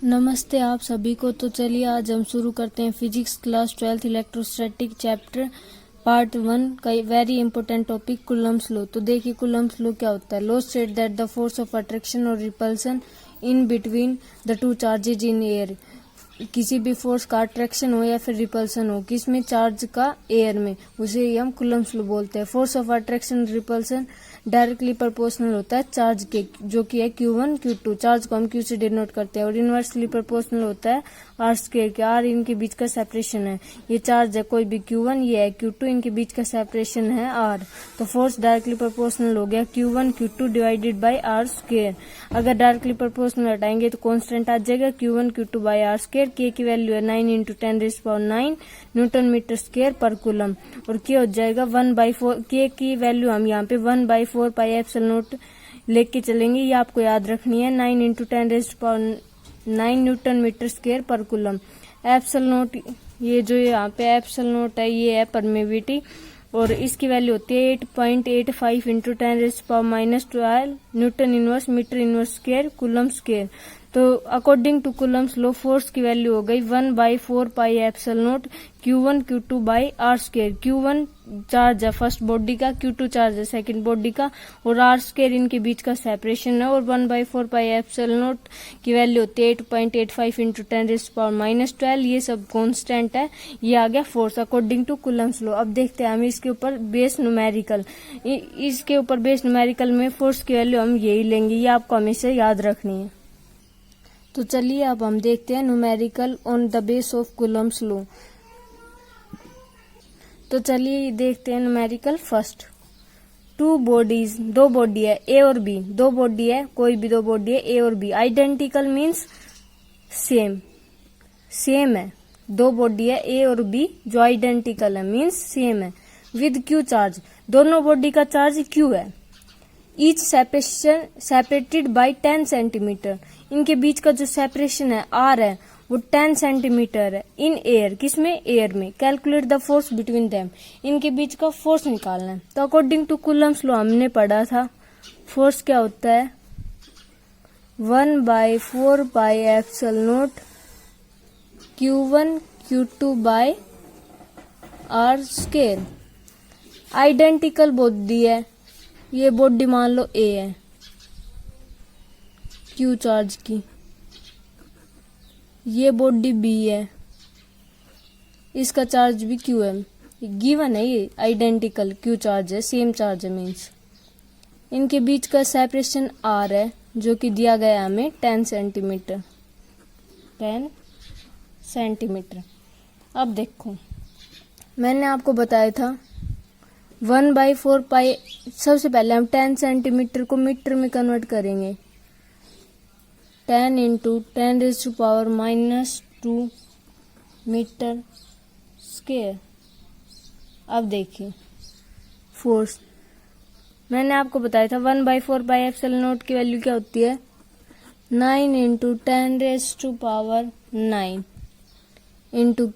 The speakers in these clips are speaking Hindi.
नमस्ते आप सभी को। तो चलिए आज हम शुरू करते हैं physics class 12th electrostatic chapter part 1 का very important topic Coulomb's law. तो देखिए कूलम्ब्स लॉ क्या होता है। Law state that the force of attraction और repulsion in between the two charges in air, किसी भी फोर्स का अट्रैक्शन हो या फिर रिपल्सन हो किसमें, चार्ज का एयर में, उसे ही हम कूलम्ब्स लॉ बोलते हैं। Force of attraction repulsion directly proportional होता है चार्ज के, जो कि है Q1 Q2। चार्ज को हम Q से डिनोट करते हैं। और इनवर्सली प्रोपोर्शनल होता है R स्क्वायर के, R इनके बीच का सेपरेशन है। ये चार्ज है कोई भी Q1, ये है Q2, इनके बीच का सेपरेशन है R। तो फोर्स डायरेक्टली प्रोपोर्शनल हो गया Q1 Q2 divided by R square. अगर डायरेक्टली प्रोपोर्शनल हटाएंगे तो कांस्टेंट आ जाएगा Q1 Q2 by R square. K की वैल्यू है 9 × 10⁹ न्यूटन मीटर स्क्वायर पर कूलम। और K हो जाएगा 1/4। K की वैल्यू हम यहाँ पे 1/4 पाई एप्सिलॉन नॉट लेके चलेंगे, ये आपको याद रखनी है। 9 × 10⁹ न्यूटन मीटर स्क्वायर पर कूलम। एप्सिलॉन नॉट, ये जो यहाँ पे एप्सिलॉन नॉट है ये है परमिविटी, और इसकी वैल्यू होती है 8.85 × 10⁻12 newton inverse metre inverse square coulomb square. तो according to Coulomb's law force की वैल्यू हो गई 1/4 pi epsilon naught Q1 Q2 by R square. Q1 charge है फर्स्ट बॉडी का, Q2 चार्ज है सेकंड बॉडी का, और R स्क्वायर इनके बीच का सेपरेशन है। और 1/4 पाई एप्सिलॉन नॉट की वैल्यू होती है 8.85 × 10⁻12। ये सब कांस्टेंट है। ये आ गया force according to Coulomb's law. अब देखते हैं हम इसके ऊपर बेस न्यूमेरिकल। इसके ऊपर बेस न्यूमेरिकल में फोर्स की वैल्यू हम यही लेंगे, ये आपको हमेशा याद रखनी है। तो चलिए अब हम देखते हैं numerical on the base of Coulomb's law. तो चलिए देखते हैं न्यूमेरिकल फर्स्ट। टू बॉडीज, दो बॉडी है ए और बी, दो बॉडी है, कोई भी दो बॉडी है ए और B. Identical means same, same है। दो बॉडी है ए और बी जो आइडेंटिकल है मीन्स सेम है। विद क्यू चार्ज, दोनों बॉडी का चार्ज क्यू है। ईच सेपरेटेड बाय 10 सेंटीमीटर, इनके बीच का जो सेपरेशन है आर है वो 10 सेंटीमीटर है। इन एयर, किसमें, एयर में। Calculate the force between them, इनके बीच का फोर्स निकालना है। तो अकॉर्डिंग टू कूलम्स लॉ हमने पढ़ा था फोर्स क्या होता है 1/4 pi epsilon naught Q1 Q2 by R square. Identical body है, ये बॉडी मान लो ए है क्यू चार्ज की, ये बॉडी बी है, इसका चार्ज भी क्यू है। गिवन है, ये आइडेंटिकल क्यू चार्ज है, सेम चार्ज है मीन्स। इनके बीच का सेपरेशन आर है जो कि दिया गया हमें 10 सेंटीमीटर, 10 सेंटीमीटर। अब देखो मैंने आपको बताया था 1/4 पाई, सबसे पहले हम 10 सेंटीमीटर को मीटर में कन्वर्ट करेंगे। 10 × 10⁻⁻² मीटर स्क्वायर। अब देखिए फोर्स, मैंने आपको बताया था 1/4 पाई एप्सिलॉन नॉट की वैल्यू क्या होती है 9 × 10⁻9 into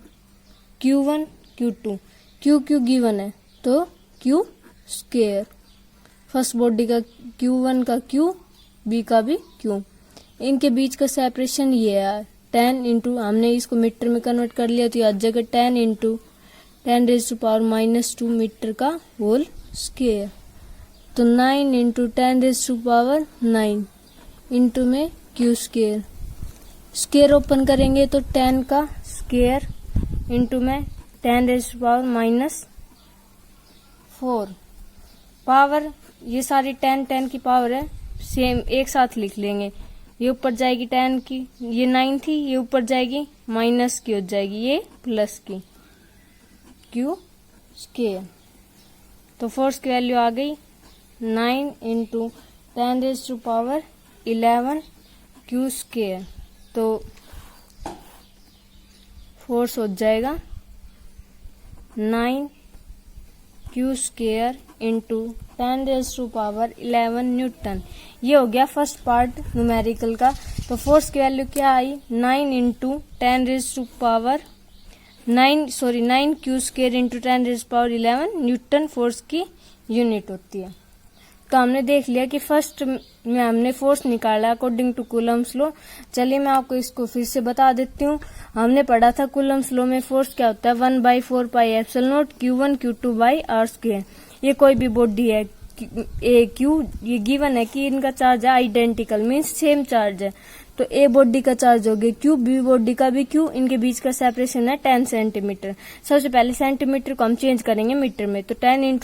Q1 Q2। Q given है तो Q स्क्वायर। फर्स्ट बॉडी का Q1 का Q, B का भी Q। इनके बीच का सेपरेशन ये है 10 इंटू, हमने इसको मीटर में कन्वर्ट कर लिया तो ये आ जाएगा 10 × 10⁻² मीटर का होल स्क्वायर। तो 9 × 10⁻9 इंटू में Q स्क्वायर। स्क्वायर ओपन करेंगे तो 10 का स्क्वायर इंटू में 10⁻⁴ पावर, ये सारी 10 की पावर है, सेम एक साथ लिख लेंगे। ये ऊपर जाएगी 10 की, ये 9 थी, ये ऊपर जाएगी माइनस की हो जाएगी, ये प्लस की, Q स्क्वायर। तो फोर्स की वैल्यू आ गई 9 × 10⁻11 Q स्क्वायर। तो फोर्स हो जाएगा 9 Q स्क्वायर इंटू 10⁻11 न्यूटन। ये हो गया फर्स्ट पार्ट न्यूमेरिकल का। तो फोर्स की वैल्यू क्या आई 9 Q square into 10⁻11 Newton force की यूनिट होती है। तो हमने देख लिया कि फर्स्ट में हमने फोर्स निकाला अकॉर्डिंग टू कूलम्स लॉ। चलिए मैं आपको इसको फिर से बता देती हूँ। हमने पढ़ा था कूलम्स लॉ में फोर्स क्या होता है, 1/4πε0 Q1 Q2 by R square. ये कोई भी बॉडी है ए क्यू, ये गिवन है कि इनका चार्ज है आइडेंटिकल, मीन्स सेम चार्ज है। तो ए बॉडी का चार्ज हो गया क्यू, बी बॉडी का भी क्यू, इनके बीच का सेपरेशन है 10 सेंटीमीटर। सबसे पहले सेंटीमीटर को हम चेंज करेंगे मीटर में, तो 10 ×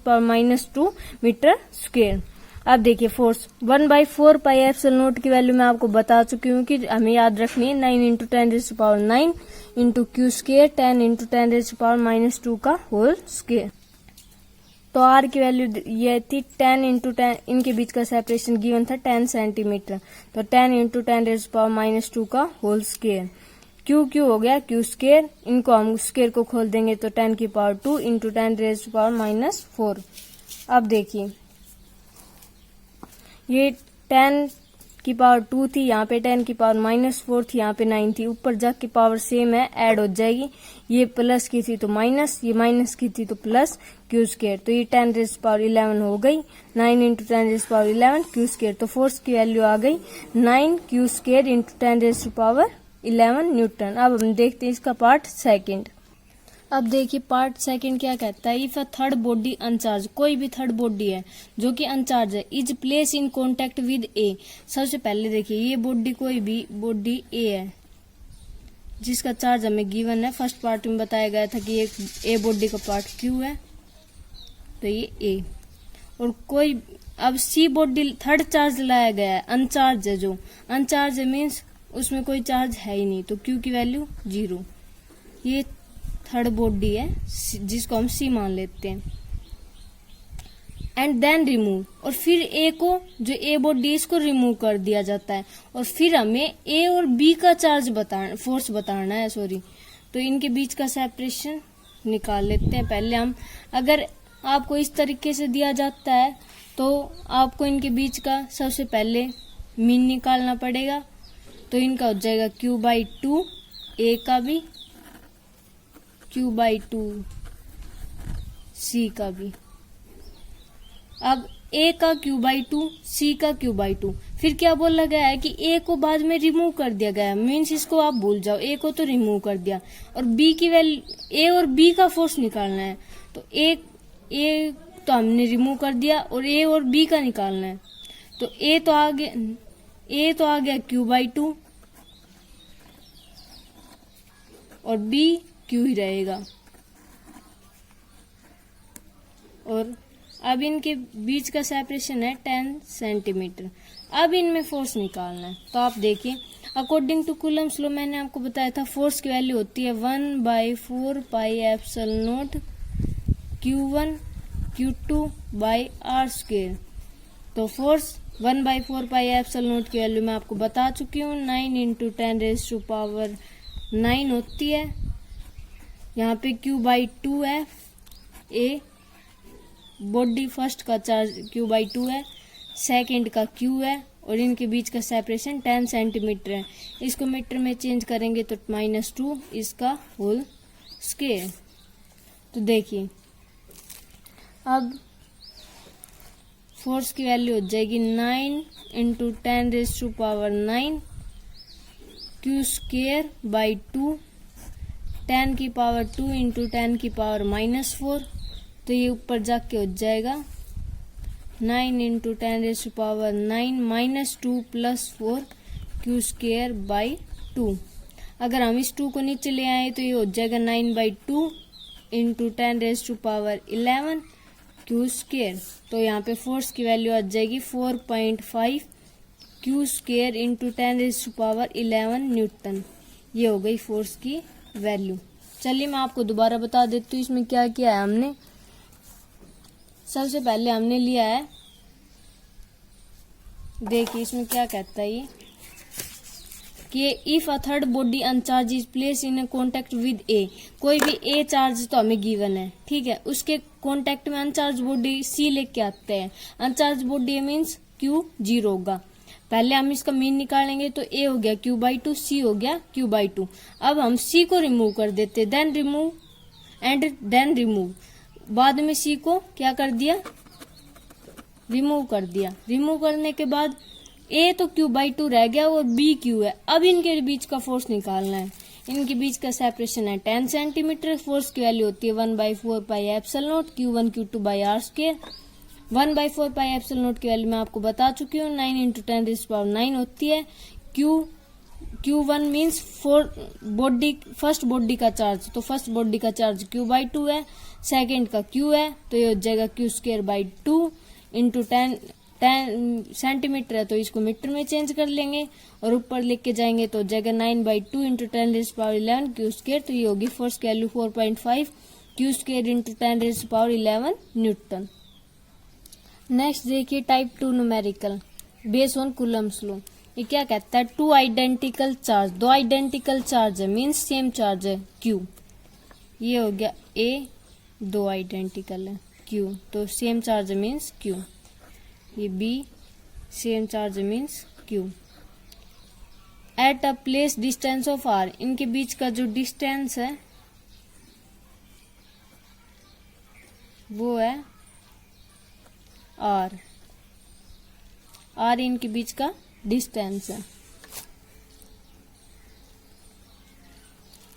10⁻⁻² मीटर स्क्वायर। अब देखिए फोर्स 1/4πε0 की वैल्यू मैं आपको बता चुकी हूँ कि हमें याद रखनी है 9 × 10⁻9 इंटू क्यू स्क्वायर 10 × 10⁻² का होल स्क्वायर। तो आर की वैल्यू ये थी 10 × 10, इनके बीच का सेपरेशन गिवन था 10 सेंटीमीटर, तो 10 × 10⁻² का होल स्क्वायर। क्यू हो गया क्यू स्क्वायर, इनको हम स्क्वायर को खोल देंगे तो 10⁻² इंटू 10⁻⁻4। अब देखिए ये 10⁻² थी, यहाँ पे 10⁻⁻4 थी, यहाँ पे 9 थी, ऊपर जाके पावर सेम है, ऐड हो जाएगी। ये प्लस की थी तो माइनस, ये माइनस की थी तो प्लस क्यू स्क्वायर, तो ये 10⁻11 हो गई। 9 × 10⁻11 क्यू स्क्वायर, तो फोर्स की वैल्यू आ गई 9 क्यू स्क्वायर इंटू 10⁻11 न्यूटन। अब हम देखते हैं इसका पार्ट सेकंड। अब देखिए पार्ट सेकंड क्या कहता है, if a third body uncharged, कोई भी थर्ड बॉडी है जो कि अनचार्ज है, is placed in contact with A. सबसे पहले देखिए ये बॉडी कोई भी बॉडी ए है जिसका चार्ज हमें गिवन है। फर्स्ट पार्ट में बताया गया था कि एक ए बॉडी का पार्ट क्यू है, तो ये ए। और कोई अब सी बॉडी थर्ड चार्ज लाया गया है, अनचार्ज है, जो अनचार्ज है मीन्स उसमें कोई चार्ज है ही नहीं, तो क्यू की वैल्यू 0। ये थर्ड बॉडी है जिसको हम सी मान लेते हैं। एंड देन रिमूव, और फिर ए को, जो ए बॉडी इसको रिमूव कर दिया जाता है, और फिर हमें ए और बी का चार्ज बताना, फोर्स बताना है, सॉरी। तो इनके बीच का सेपरेशन निकाल लेते हैं पहले हम। अगर आपको इस तरीके से दिया जाता है तो आपको इनके बीच का सबसे पहले मीन निकालना पड़ेगा, तो इनका हो जाएगा Q/2, ए का भी Q/2 सी का भी। अब ए का Q/2 सी का Q/2, फिर क्या बोला गया है कि ए को बाद में रिमूव कर दिया गया है, मीन्स इसको आप भूल जाओ, ए को तो रिमूव कर दिया, और बी की वैल्यू, ए और बी का फोर्स निकालना है, तो ए तो हमने रिमूव कर दिया और ए और बी का निकालना है, तो ए तो आ गया Q/2 और बी क्यू ही रहेगा। और अब इनके बीच का सेपरेशन है 10 सेंटीमीटर। अब इनमें फोर्स निकालना है, तो आप देखिए अकॉर्डिंग टू कूलम्स लॉ मैंने आपको बताया था फोर्स की वैल्यू होती है 1/4πε0 Q1 Q2 by R square. तो फोर्स 1/4πε0 की वैल्यू मैं आपको बता चुकी हूँ, 9 × 10⁻9 होती है। यहाँ पे Q/2 है, ए बॉडी फर्स्ट का चार्ज Q/2 है, सेकंड का Q है, और इनके बीच का सेपरेशन 10 सेंटीमीटर है। इसको मीटर में चेंज करेंगे तो -2 इसका होल स्क्वायर। तो देखिए अब फोर्स की वैल्यू हो जाएगी 9 × 10⁻9 क्यू स्क्वायर बाई 2, 10⁻2 इंटू 10⁻⁻4, तो ये ऊपर जाके हो जाएगा 9 × 10⁻9 -2 + 4 क्यू स्क्वायर बाई 2। अगर हम इस 2 को नीचे ले आए तो ये हो जाएगा 9/2 इंटू 10⁻11 क्यू स्क्वायर। तो यहाँ पे फोर्स की वैल्यू आ जाएगी 4.5 क्यू स्क्वायर इंटू 10⁻11 न्यूटन। ये हो गई फोर्स की वैल्यू। चलिए मैं आपको दोबारा बता देती हूँ इसमें क्या किया है हमने। सबसे पहले हमने लिया है, देखिए इसमें क्या कहता है ये कि if a third body uncharged is placed in contact with A, कोई भी ए चार्ज तो हमें गिवन है, ठीक है, उसके कॉन्टेक्ट में अनचार्ज बॉडी सी लेके आते हैं। अनचार्ज बॉडी मीन्स Q 0 होगा। पहले हम इसका मीन निकालेंगे तो ए हो गया Q/2, सी हो गया Q/2। अब हम सी को रिमूव कर देते, देन रिमूव। बाद में सी को क्या कर दिया, रिमूव कर दिया। रिमूव करने के बाद A तो Q/2 रह गया और B Q है। अब इनके बीच का फोर्स निकालना है। इनके बीच का सेपरेशन है 10 सेंटीमीटर। फोर्स की वैल्यू होती है 1/4 pi epsilon naught Q1 Q2 by R square. 1/4 pi epsilon naught की वैल्यू मैं आपको बता चुकी हूँ, 9 × 10⁻9 होती है। Q1 मीन्स फर्स्ट बॉडी का चार्ज, तो फर्स्ट बॉडी का चार्ज Q/2 है, सेकेंड का Q है, तो ये हो जाएगा Q²/2 इंटू 10 सेंटीमीटर है तो इसको मीटर में चेंज कर लेंगे और ऊपर लिख के जाएंगे तो हो जाएगा 9/2 इंटू 10⁻11 Q², तो ये होगी फोर्स की value 4.5 Q² into 10⁻11 newton. Next देखिए type 2 numerical based on Coulomb's law. ये क्या कहता है, दो आइडेंटिकल चार्ज है, मीन्स सेम चार्ज है Q। ये हो गया A, दो आइडेंटिकल है Q, तो सेम चार्ज मीन्स Q। ये B, same charge means Q। At a place distance of R, इनके बीच का जो डिस्टेंस है वो है R इनके बीच का डिस्टेंस है।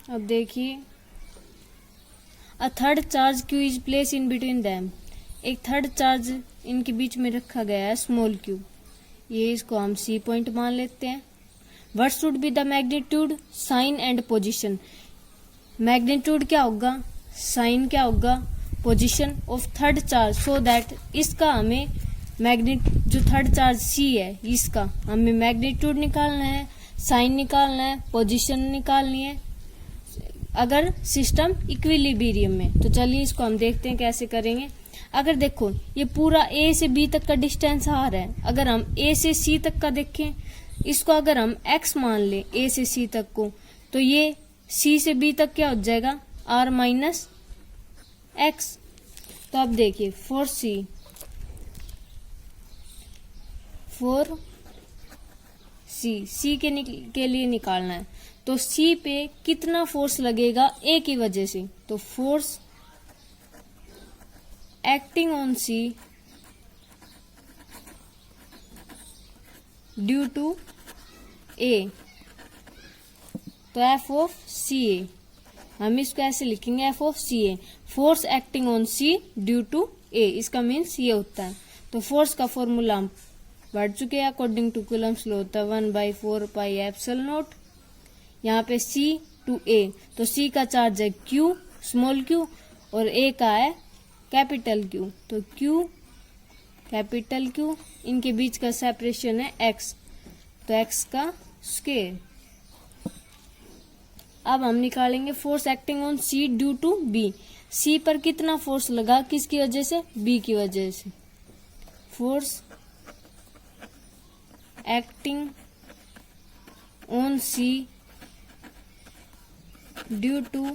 अब देखिए, a third charge Q is placed in between them, एक थर्ड चार्ज इनके बीच में रखा गया है स्मॉल q, ये इसको हम C पॉइंट मान लेते हैं। What should be the magnitude, sign and position. Magnitude क्या होगा, साइन क्या होगा, position of third charge, so that इसका हमें जो थर्ड चार्ज C है इसका हमें मैग्नीट्यूड निकालना है, साइन निकालना है, पोजीशन निकालनी है अगर सिस्टम इक्विलिब्रियम में। तो चलिए इसको हम देखते हैं कैसे करेंगे। अगर देखो ये पूरा A से B तक का डिस्टेंस आ रहा है, अगर हम A से C तक का देखें, इसको अगर हम x मान ले A से C तक को, तो ये C से B तक क्या हो जाएगा R माइनस x। तो अब देखिए फॉर C के लिए निकालना है, तो C पे कितना फोर्स लगेगा A की वजह से, तो force acting on C due to A, तो F ऑफ CA, हम इसको ऐसे लिखेंगे F of CA, force acting on C due to A, इसका मीन्स ये होता है। तो फोर्स का फॉर्मूला हम बढ़ चुके हैं, अकॉर्डिंग टू कूलम्स लॉ होता है 1/4 पाई एप्सिलॉन नॉट, यहाँ पे C टू A, तो C का चार्ज है Q स्मॉल q और A का है कैपिटल Q, तो Q कैपिटल Q, इनके बीच का सेपरेशन है x, तो x का स्क्वायर। अब हम निकालेंगे force acting on C due to B, C पर कितना फोर्स लगा, किसकी वजह से, B की वजह से। Force acting on C due to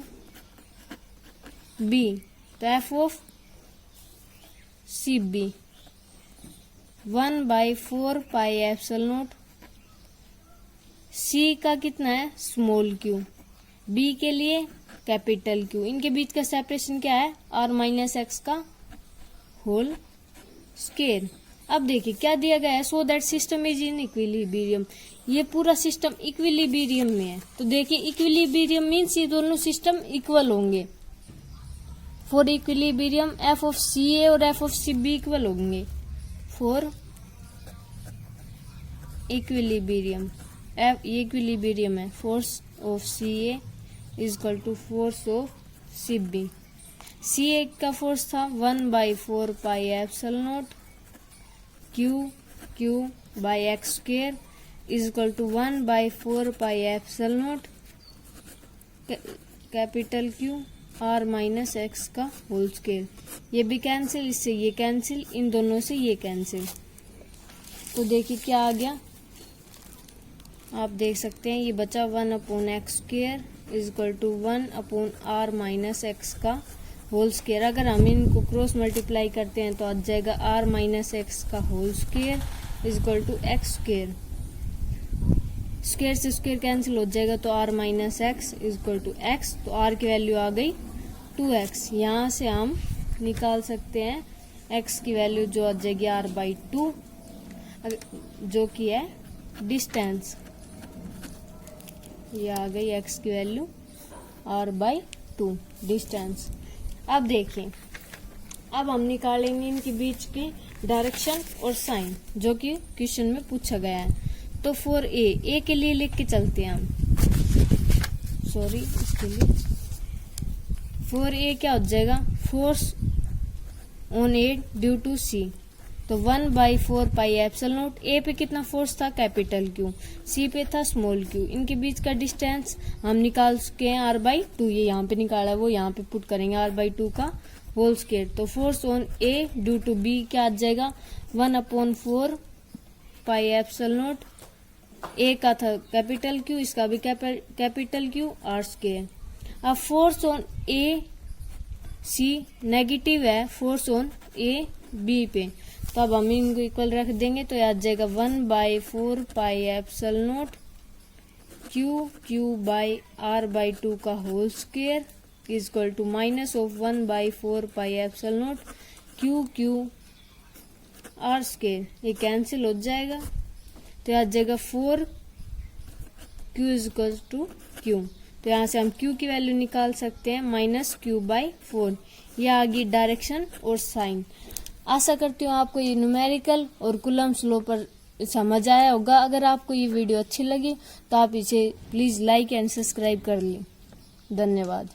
B, तो F of CB 1/4 pi epsilon naught, C का कितना है स्मॉल q, B के लिए कैपिटल Q, इनके बीच का सेपरेशन क्या है R माइनस x का होल स्क्वायर। अब देखिए क्या दिया गया है, so that system is in equilibrium, ये पूरा सिस्टम इक्विलिब्रियम में है। तो देखिए इक्विलिब्रियम मीन्स ये दोनों सिस्टम इक्वल होंगे। For equilibrium F of CA और F ऑफ CB इक्वल होंगे। फॉर इक्विलिब्रियम, F ये इक्विलिब्रियम है, force of CA is equal to force of CB। CA का फोर्स था 1/4 pi epsilon naught Q by X square is equal to 1/4 pi epsilon naught capital Q R minus x का होल स्क्वायर। ये भी कैंसिल, इससे ये कैंसिल, इन दोनों से ये कैंसिल। तो देखिए क्या आ गया, आप देख सकते हैं ये बचा 1/x square is equal to 1/R minus x का होल स्क्वायर। अगर हम इनको क्रॉस मल्टीप्लाई करते हैं तो आ जाएगा R माइनस x का whole square is equal to x square. Square से स्क्वायर कैंसिल हो जाएगा तो R minus x is equal to x, तो R की वैल्यू आ गई 2x। यहाँ से हम निकाल सकते हैं x की वैल्यू जो आ जाएगी r/2, जो कि है डिस्टेंस। ये आ गई x की वैल्यू r/2 डिस्टेंस। अब देखिए, अब हम निकालेंगे इनके बीच की डायरेक्शन और साइन, जो कि क्वेश्चन में पूछा गया है। तो फॉर ए के लिए लिख के चलते हैं हम, सॉरी इसके लिए फॉर ए क्या हो जाएगा, force on A due to C, तो 1/4 पाई एप्सिलॉन नॉट। ए पे कितना फोर्स था, कैपिटल क्यू, सी पे था स्मॉल क्यू। इनके बीच का डिस्टेंस हम निकाल चुके हैं r/2, ये यहाँ पे निकाला है, वो यहाँ पे पुट करेंगे r/2 का होल स्क्वायर। तो force on A due to B क्या आ जाएगा, 1/4 पाई एप्सिलॉन नॉट। ए का था कैपिटल क्यू, इसका भी कैपिटल क्यू, r स्क्वायर। अब force on A C negative है फोर्स ऑन ए बी पे, तो अब हम इनको इक्वल रख देंगे, तो आ जाएगा 1/4 पाई एप्सिलॉन नॉट q/r/2 का whole square is equal to minus of 1/4 pi epsilon naught q/r square. ये कैंसिल हो जाएगा, तो आ जाएगा 4q is equal to q। तो यहाँ से हम q की वैल्यू निकाल सकते हैं -q/4। यह आ गई डायरेक्शन और साइन। आशा करती हूँ आपको ये न्यूमेरिकल और कूलम्ब्स लॉ पर समझ आया होगा। अगर आपको ये वीडियो अच्छी लगी तो आप इसे प्लीज लाइक एंड सब्सक्राइब कर लें। धन्यवाद।